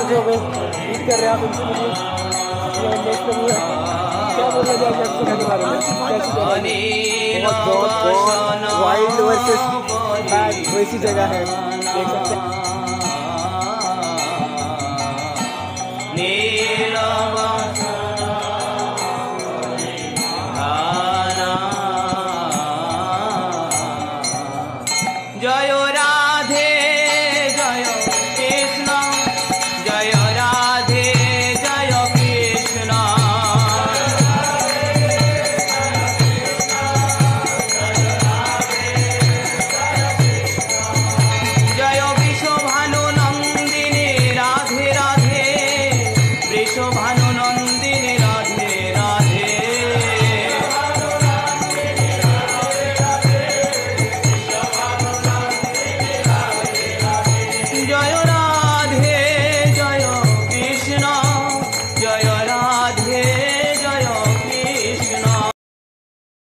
जो हमें लीड कर रहे हैं आप उनसे मुझे क्या बोलना चाहेंगे आपके के बारे में? कैसी जगह बहुत वाइल्ड वर्सेस बैड वैसी जगह है, देख सकते हैं। जय राधे जय कृष्ण, जय राधे जय कृष्ण, जय विश्वभानु नंदिनी राधे राधे, विश्वभानु